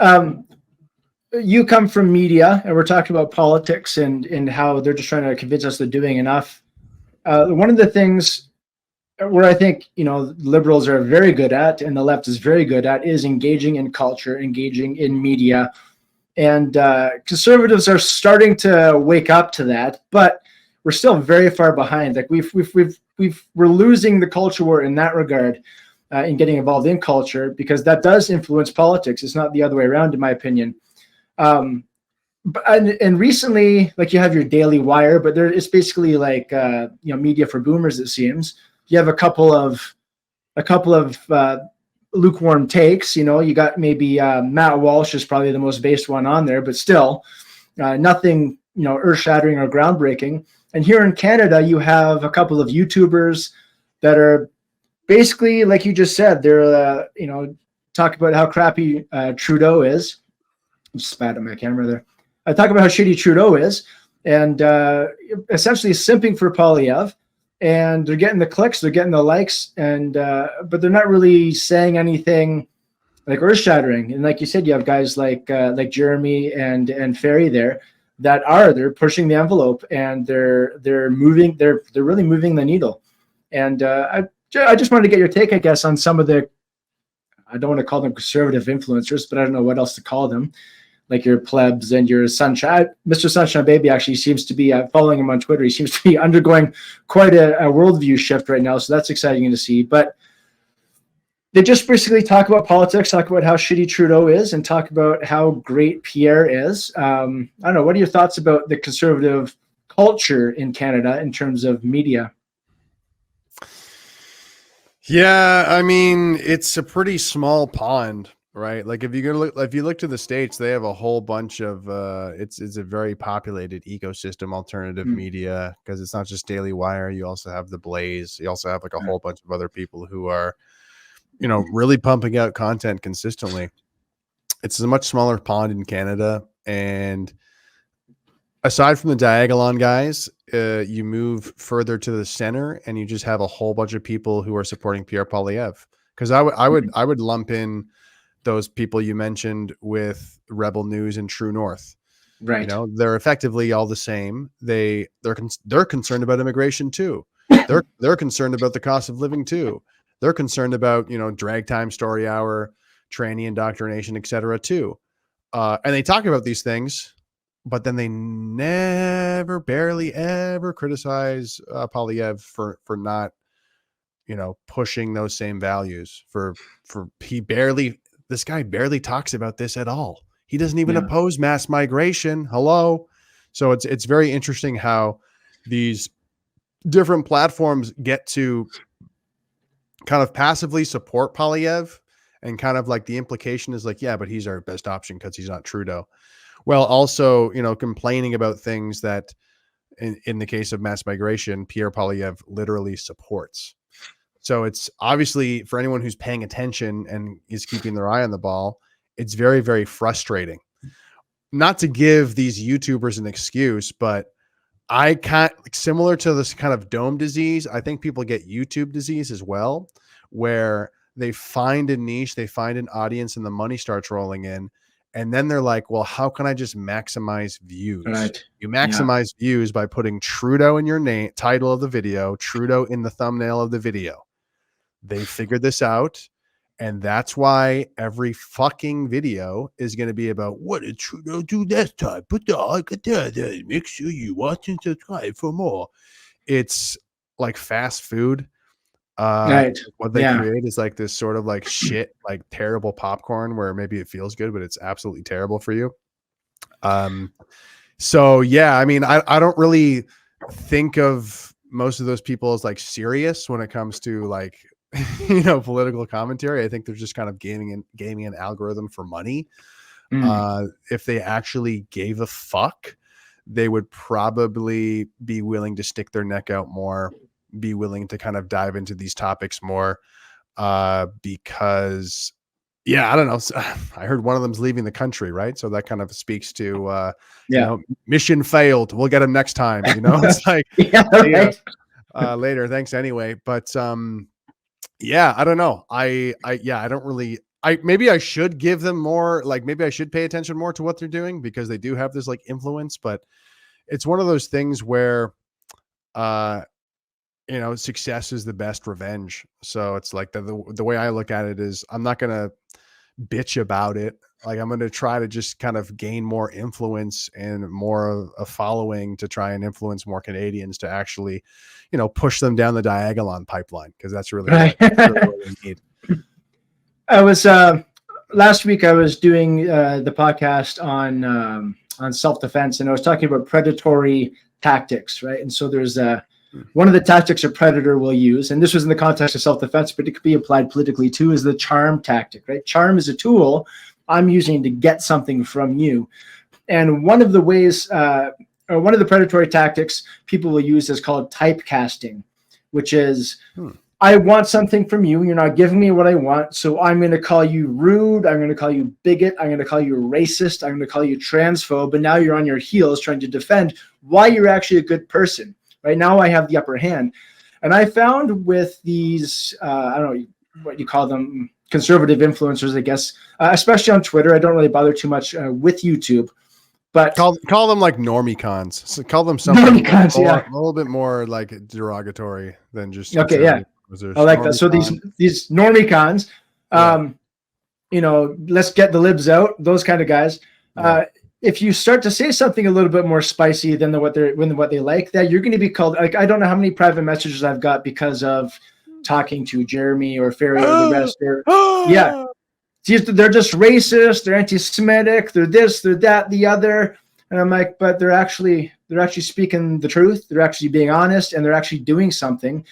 Um, you come from media, and we're talking about politics and how they're just trying to convince us they're doing enough. One of the things where I think liberals are very good at, and the left is very good at, is engaging in culture, engaging in media, and conservatives are starting to wake up to that, but we're still very far behind. Like we're losing the culture war in that regard, in getting involved in culture, because that does influence politics. It's not the other way around, in my opinion. And recently, like, you have your Daily Wire, but it's basically like media for boomers. It seems you have a couple of lukewarm takes. You got maybe Matt Walsh is probably the most based one on there, but still nothing earth shattering or groundbreaking. And here in Canada, you have a couple of YouTubers that are basically, like you just said, they're talk about how crappy Trudeau is. I just spat at my camera there. I talk about how shitty Trudeau is, and essentially simping for Polyev, and they're getting the clicks, they're getting the likes, and but they're not really saying anything like earth-shattering. And like you said, you have guys like Jeremy and Ferry there that they're pushing the envelope, and they're really moving the needle. And I just wanted to get your take, I guess, on some of the, I don't want to call them conservative influencers, but I don't know what else to call them, like your plebs and your Sunshine. Mr. Sunshine Baby actually seems to be, following him on Twitter, he seems to be undergoing quite a worldview shift right now. So that's exciting to see. But they just basically talk about politics, talk about how shitty Trudeau is, and talk about how great Pierre is. I don't know. What are your thoughts about the conservative culture in Canada in terms of media? Yeah, I mean, it's a pretty small pond, right? Like if you look to the States, they have a whole bunch of it's a very populated ecosystem, alternative media, because it's not just Daily Wire. You also have The Blaze. You also have like a whole bunch of other people who are, really pumping out content consistently. It's a much smaller pond in Canada, and aside from the Diagolon guys, you move further to the center, and you just have a whole bunch of people who are supporting Pierre Poilievre. Because I would lump in those people you mentioned with Rebel News and True North. Right. They're effectively all the same. They're concerned about immigration too. They're concerned about the cost of living too. They're concerned about drag time, story hour, tranny indoctrination, etc. too. And they talk about these things, but then they never, barely ever criticize Poilievre for not, pushing those same values. This guy barely talks about this at all. He doesn't even oppose mass migration. Hello. So it's very interesting how these different platforms get to kind of passively support Poilievre, and kind of like the implication is like, yeah, but he's our best option because he's not Trudeau. Well, also, complaining about things that in the case of mass migration, Pierre Poilievre literally supports. So it's obviously, for anyone who's paying attention and is keeping their eye on the ball, it's very, very frustrating. Not to give these YouTubers an excuse, but I can't, similar to this kind of dome disease, I think people get YouTube disease as well, where they find a niche, they find an audience, and the money starts rolling in. And then they're like, well, how can I just maximize views? Right. You maximize views by putting Trudeau in your name, title of the video, Trudeau in the thumbnail of the video. They figured this out. And that's why every fucking video is going to be about, what did Trudeau do this time? Put the like there. Make sure you watch and subscribe for more. It's like fast food. Right. What they create is like this sort of like shit, like terrible popcorn where maybe it feels good, but it's absolutely terrible for you. So yeah, I mean, I don't really think of most of those people as like serious when it comes to like, political commentary. I think they're just kind of gaming an algorithm for money. If they actually gave a fuck, they would probably be willing to stick their neck out more, be willing to kind of dive into these topics more, because I don't know. I heard one of them's leaving the country, right? So that kind of speaks to, mission failed. We'll get him next time. It's like, later. Thanks anyway. But, I don't know. I don't really maybe I should give them more, like maybe I should pay attention more to what they're doing because they do have this like influence, but it's one of those things where, success is the best revenge. So it's like the way I look at it is I'm not going to bitch about it. Like I'm going to try to just kind of gain more influence and more of a following to try and influence more Canadians to actually, push them down the Diagolon pipeline. Cause that's really, that's really what we need. I was, last week I was doing the podcast on self-defense, and I was talking about predatory tactics, right? And so there's one of the tactics a predator will use, and this was in the context of self-defense, but it could be applied politically too, is the charm tactic, right? Charm is a tool I'm using to get something from you. And one of the ways, or one of the predatory tactics people will use is called typecasting, which is, I want something from you. You're not giving me what I want. So I'm going to call you rude. I'm going to call you bigot. I'm going to call you racist. I'm going to call you transphobe. And now you're on your heels trying to defend why you're actually a good person. Right now I have the upper hand. And I found with these, I don't know what you call them, conservative influencers, I guess, especially on Twitter. I don't really bother too much with YouTube. But call them like normicons. So call them something a little bit more like derogatory than just okay. Yeah, I like that. So these normicons, let's get the libs out. Those kind of guys. Yeah. If you start to say something a little bit more spicy than what they like, that you're going to be called. Like I don't know how many private messages I've got because of talking to Jeremy or Ferry or the rest. Yeah. They're just racist, they're anti-Semitic, they're this, they're that, the other. And I'm like, but they're actually speaking the truth, they're actually being honest, and they're actually doing something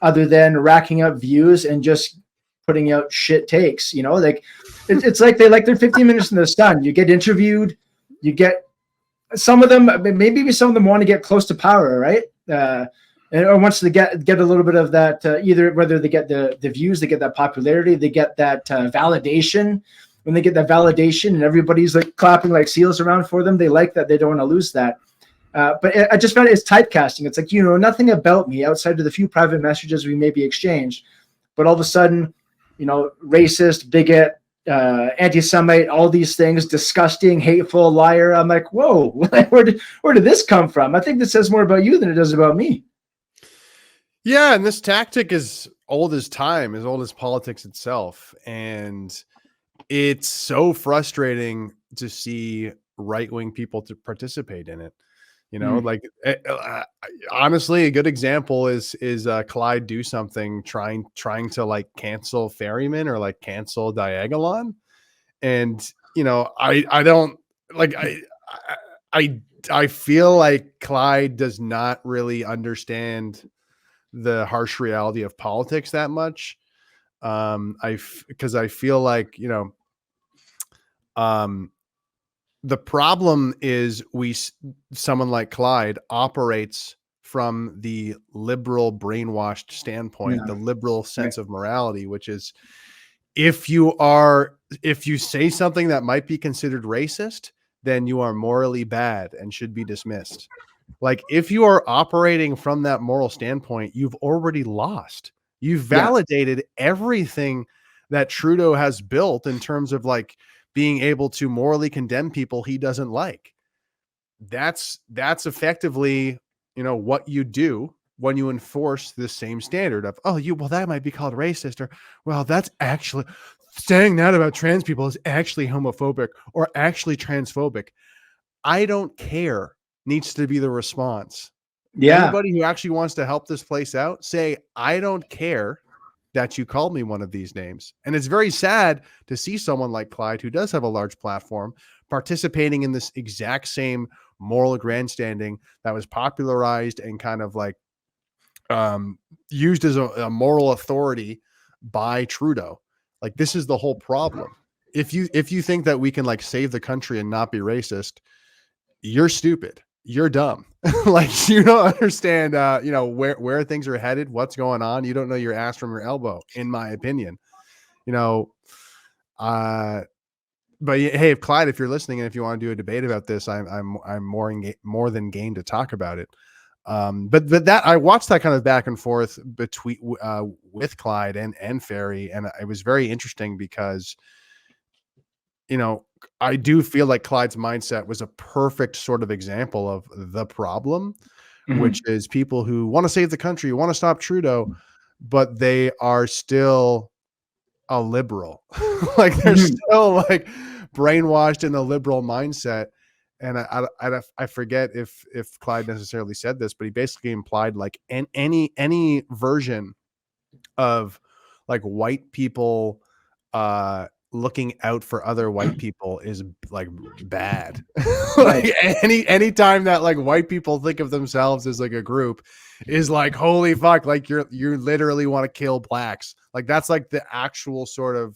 other than racking up views and just putting out shit takes. Like it's like they like their 15 minutes in the sun. You get interviewed, you get some of them, maybe some of them want to get close to power, right? Or once they get a little bit of that, either whether they get the views, they get that popularity, they get that validation. When they get that validation and everybody's like clapping like seals around for them, they like that. They don't want to lose that. But I just found it's typecasting. It's like, nothing about me outside of the few private messages we maybe exchanged. But all of a sudden, racist, bigot, anti-Semite, all these things, disgusting, hateful, liar. I'm like, whoa, where did this come from? I think this says more about you than it does about me. Yeah, and this tactic is old as time, as old as politics itself. And it's so frustrating to see right-wing people to participate in it. Like honestly, a good example is Clyde do something trying to like cancel Ferryman or like cancel Diagolon. And, I don't like, I feel like Clyde does not really understand the harsh reality of politics that much. Because I feel like, the problem is someone like Clyde operates from the liberal brainwashed standpoint, the liberal sense of morality, which is if you say something that might be considered racist, then you are morally bad and should be dismissed. Like if you are operating from that moral standpoint, you've already lost. You've validated everything that Trudeau has built in terms of like being able to morally condemn people he doesn't like. That's effectively, what you do when you enforce this same standard of, that might be called racist, or, well, that's actually saying that about trans people is actually homophobic or actually transphobic. I don't care needs to be the response. Yeah. Anybody who actually wants to help this place out, say, I don't care that you called me one of these names. And it's very sad to see someone like Clyde, who does have a large platform, participating in this exact same moral grandstanding that was popularized and kind of like used as a moral authority by Trudeau. Like this is the whole problem. If you think that we can like save the country and not be racist, you're stupid. You're dumb. Like you don't understand, where things are headed, what's going on. You don't know your ass from your elbow, in my opinion. But hey, Clyde, if you're listening and if you want to do a debate about this, I'm more than game to talk about it. But that I watched that kind of back and forth between with Clyde and Ferry, and it was very interesting because you know, I do feel like Clyde's mindset was a perfect sort of example of the problem, which is people who want to save the country, want to stop Trudeau, but they are still a liberal. Like they're still like brainwashed in the liberal mindset. And I forget if Clyde necessarily said this, but he basically implied like any version of like white people looking out for other white people is like bad. Like anytime that like white people think of themselves as like a group is like, holy fuck, like you literally want to kill blacks. Like that's like the actual sort of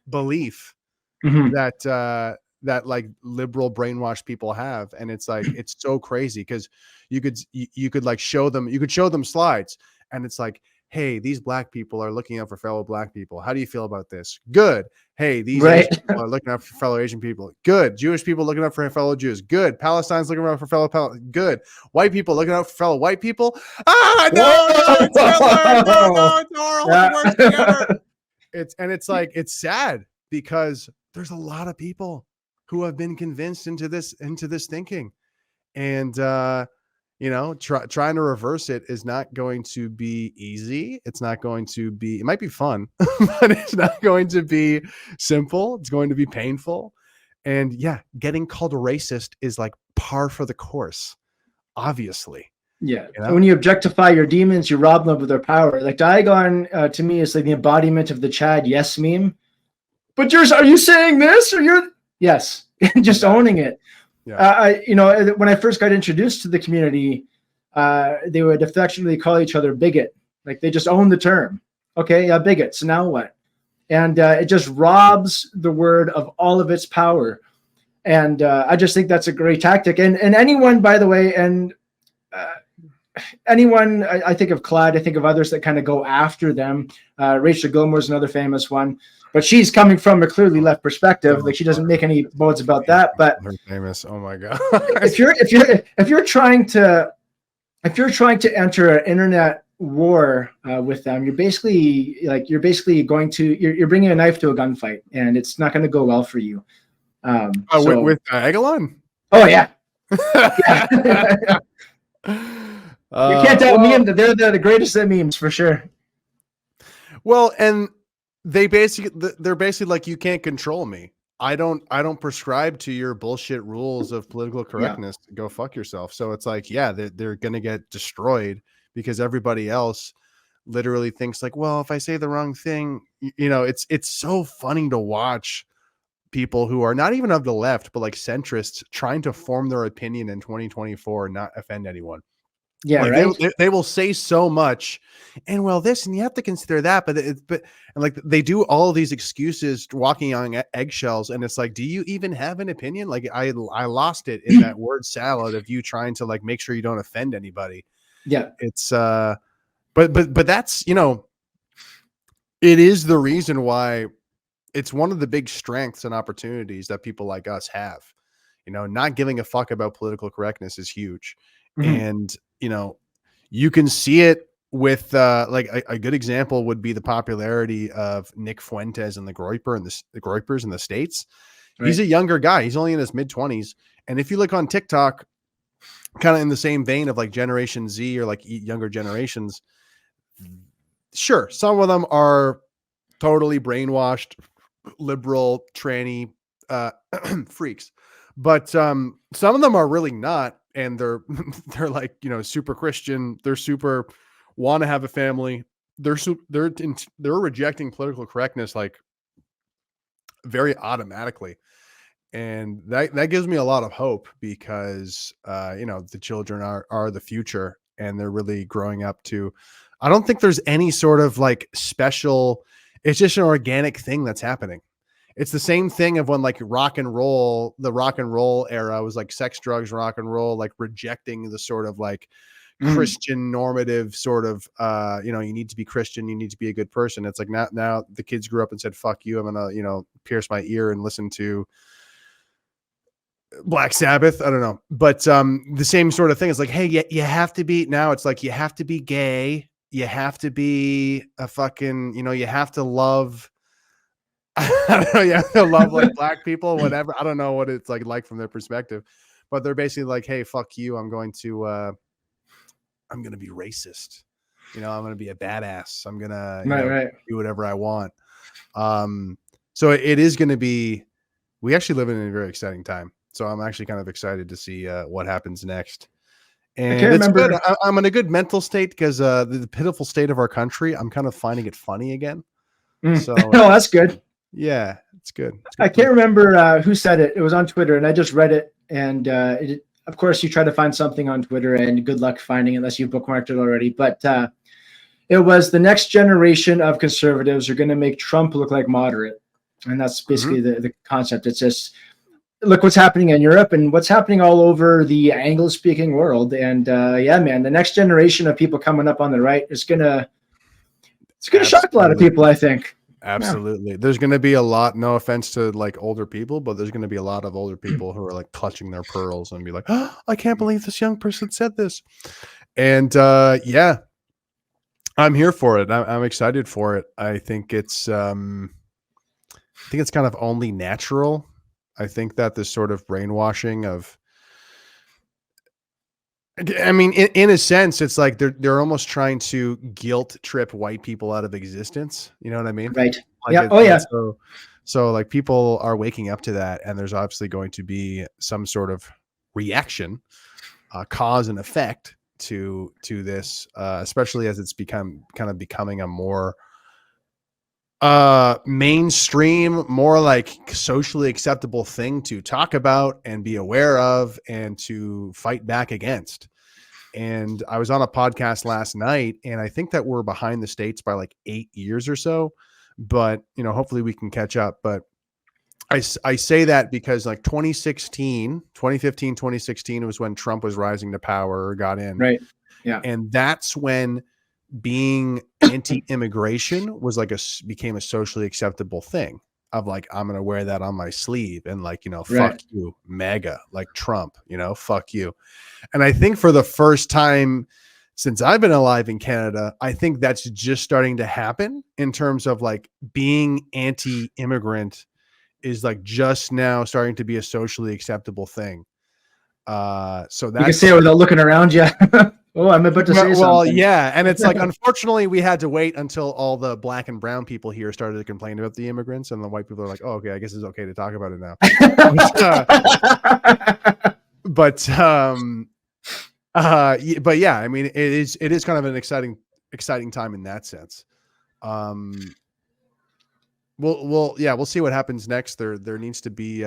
belief that that like liberal brainwashed people have. And it's like it's so crazy because you could like show them slides and it's like, hey, these black people are looking out for fellow black people. How do you feel about this? Good. Hey, these Asian people are looking out for fellow Asian people. Good. Jewish people looking out for fellow Jews. Good. Palestine's looking out for fellow Good. White people looking out for fellow white people. Ah, no, it's Hitler. No, it's horrible. It's the worst thing ever. It's like, it's sad because there's a lot of people who have been convinced into this thinking. And, you know, trying to reverse it is not going to be easy. It's not going to be, it might be fun, but it's not going to be simple. It's going to be painful. And yeah, getting called a racist is like par for the course, obviously. Yeah. You know? When you objectify your demons, you rob them of their power. Like Diagon to me is like the embodiment of the Chad yes meme. But are you saying this or you're yes, just owning it. Yeah. You know, when I first got introduced to the community, they would affectionately call each other bigot. Like they just own the term. Okay, yeah, bigot. So now what? And it just robs the word of all of its power. And I just think that's a great tactic. And anyone, by the way, and anyone, I think of Clyde, I think of others that kind of go after them. Rachel Gilmore's another famous one. But she's coming from a clearly left perspective. Like she doesn't make any bones about that. But they're famous. Oh my god! if you're trying to enter an internet war with them, you're basically going to you're bringing a knife to a gunfight, and it's not going to go well for you. With Egalon? Oh yeah. Yeah. You can't tell me they're the greatest at memes for sure. Well, and they're basically like, you can't control me. I don't prescribe to your bullshit rules of political correctness. Yeah. Go fuck yourself. So it's like, yeah, they're going to get destroyed because everybody else literally thinks like, well, if I say the wrong thing, you know, it's so funny to watch people who are not even of the left, but like centrists trying to form their opinion in 2024 and not offend anyone. Yeah, like right. They will say so much, and well, this and you have to consider that, but and like they do all of these excuses, walking on eggshells, and it's like, do you even have an opinion? Like I lost it in that word salad of you trying to like make sure you don't offend anybody. Yeah, it's but that's, you know, it is the reason why it's one of the big strengths and opportunities that people like us have. You know, not giving a fuck about political correctness is huge. And you know, you can see it with like a good example would be the popularity of Nick Fuentes and the Groypers in the States. Right. He's a younger guy. He's only in his mid-20s. And if you look on TikTok, kind of in the same vein of like Generation Z or like younger generations, sure, some of them are totally brainwashed, liberal, tranny freaks. But some of them are really not. And they're like, you know, super Christian. They're super want to have a family. They're rejecting political correctness like very automatically, and that gives me a lot of hope because you know, the children are the future, and they're really growing up to. I don't think there's any sort of like special. It's just an organic thing that's happening. It's the same thing of when like the rock and roll era was like sex, drugs, rock and roll, like rejecting the sort of like Christian normative sort of, you know, you need to be Christian, you need to be a good person. It's like now the kids grew up and said, fuck you, I'm going to, you know, pierce my ear and listen to Black Sabbath. I don't know. But the same sort of thing is like, hey, you have to be, now it's like, you have to be gay. You have to be a fucking, you know, you have to love I don't know, yeah, they'll love like black people, whatever. I don't know what it's like from their perspective, but they're basically like, hey, fuck you. I'm going to be racist. I'm going to be a badass. I'm going to, Right. do whatever I want. So it is going to be, we actually live in a very exciting time. So I'm actually kind of excited to see what happens next. I And can't it's remember. good. I'm in a good mental state because the pitiful state of our country, I'm kind of finding it funny again. So Oh, that's good. yeah, it's good. It's I good. can't remember who said it. It was on Twitter, and I just read it. And of course, you try to find something on Twitter, and good luck finding it unless you bookmarked it already. But it was the next generation of conservatives are going to make Trump look like moderate, and that's basically the concept. It's just look what's happening in Europe and what's happening all over the English-speaking world. And yeah, man, the next generation of people coming up on the right is gonna shock a lot of people, I think. Absolutely. Yeah. There's going to be a lot, no offense to like older people, but there's going to be a lot of older people who are like clutching their pearls and be like, oh, I can't believe this young person said this. And yeah, I'm here for it. I'm excited for it. I think it's kind of only natural. I think that this sort of brainwashing of, I mean, in a sense, it's like they're almost trying to guilt trip white people out of existence. You know what I mean? Right. Like yeah. Oh yeah. So like people are waking up to that, and there's obviously going to be some sort of reaction, cause and effect to this, especially as it's becoming a more mainstream, more like socially acceptable thing to talk about and be aware of and to fight back against. And I was on a podcast last night, and I think that we're behind the States by like 8 years or so, but hopefully we can catch up. But I say that because like 2015, 2016 was when Trump was rising to power or got in. Right. Yeah. And that's when being anti-immigration was like became a socially acceptable thing of like, I'm going to wear that on my sleeve and like, fuck you, MAGA, like Trump, fuck you. And I think for the first time since I've been alive in Canada, I think that's just starting to happen in terms of like being anti-immigrant is like just now starting to be a socially acceptable thing. So that's, you can say it without looking around you. Oh, I'm about to say something. Well, yeah. And it's like, unfortunately, we had to wait until all the black and brown people here started to complain about the immigrants, and the white people are like, oh, okay, I guess it's okay to talk about it now. But yeah, I mean, it is kind of an exciting time in that sense. We'll see what happens next. There needs to be,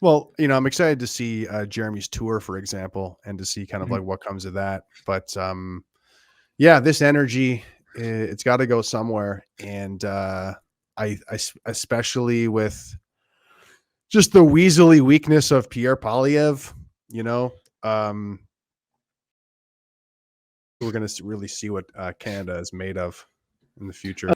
well, I'm excited to see Jeremy's tour, for example, and to see kind of like what comes of that. But yeah, this energy, it's got to go somewhere. And I especially with just the weaselly weakness of Pierre Poilievre, we're going to really see what Canada is made of in the future.